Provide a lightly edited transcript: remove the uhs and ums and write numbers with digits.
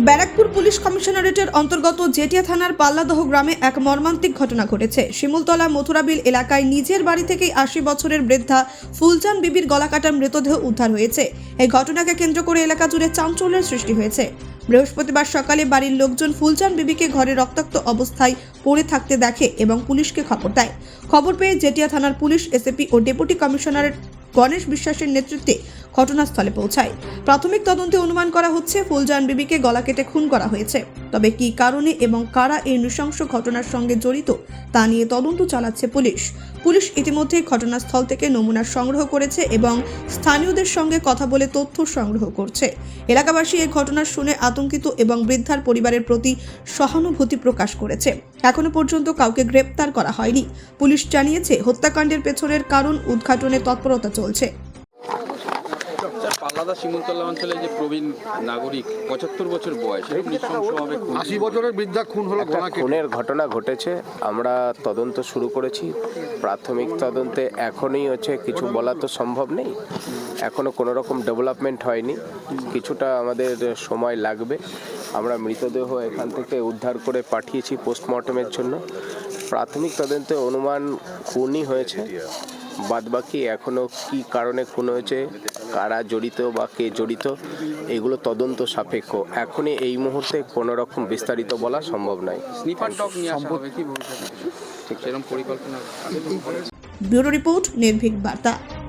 Barrackpore police কমিশনারেটের অন্তর্গত জেটিয়া থানার পাল্লাদহ গ্রামে এক মর্মান্তিক ঘটনা ঘটেছে। শিমুলতলা মথুরাবিল এলাকায় নিজের বাড়ি থেকেই ৮০ বছরের বৃদ্ধা ফুলচাঁদ বিবির গলাকাটা মৃতদেহ উদ্ধার হয়েছে। এই ঘটনাকে কেন্দ্র করে এলাকা জুড়ে চাঞ্চল্যের সৃষ্টি হয়েছে। বৃহস্পতিবার সকালে বাড়ির লোকজন ফুলচাঁদ বিবিকে ঘরে রক্তাক্ত অবস্থায় পড়ে থাকতে দেখে এবং পুলিশকে খবর দেয়। খবর পেয়ে জেটিয়া থানার পুলিশ এসএপি ও ডেপুটি কমিশনারেট গণেশ বিশ্বাসের নেতৃত্বে ঘটনাস্থলে পৌঁছায়। প্রাথমিক তদন্তে অনুমান করা হচ্ছে ফুলজান বিবিকে গলা কেটে খুন করা হয়েছে। তবে কী কারণে এবং কারা এই নৃশংস ঘটনার সঙ্গে জড়িত তা নিয়ে তদন্ত চালাচ্ছে পুলিশ ইতিমধ্যে ঘটনাস্থল থেকে নমুনা সংগ্রহ করেছে এবং স্থানীয়দের সঙ্গে কথা বলে তথ্য সংগ্রহ করছে। এলাকাবাসী এই ঘটনা শুনে আতঙ্কিত এবং বৃদ্ধার পরিবারের প্রতি সহানুভূতি প্রকাশ করেছে। এখনো পর্যন্ত কাউকে গ্রেপ্তার করা হয়নি। পুলিশ জানিয়েছে হত্যাকাণ্ডের পেছনের কারণ উদ্ঘাটনে তৎপরতা চলছে। পাল্লাদা শিমুলতলা অঞ্চলে যে প্রবীণ নাগরিক ৭৫ বছর বয়স, নৃশংসভাবে ৮০ বছরের বৃদ্ধা খুন হলো। খুনের ঘটনা ঘটেছে। আমরা তদন্ত শুরু করেছি। প্রাথমিক তদন্তে এখনই কিছু বলা তো সম্ভব নেই, এখনো কোনো রকম ডেভেলপমেন্ট হয়নি, কিছুটা আমাদের সময় লাগবে। আমরা মৃতদেহ এখান থেকে উদ্ধার করে পাঠিয়েছি পোস্টমর্টমের জন্য। প্রাথমিক তদন্তে অনুমান খুনই হয়েছে, বাদবাকি এখনো কি কারণে খুন হয়েছে, কারা জড়িত বা কে জড়িত, এগুলো তদন্ত সাপেক্ষ। এখনই এই মুহূর্তে কোনো রকম বিস্তারিত বলা সম্ভব নয়। স্নিপার ডগ নিয়ে আসা হবে কি ভবিষ্যতে? ঠিক সেরকম পরিকল্পনা। ব্যুরো রিপোর্ট, নির্ভীক বার্তা।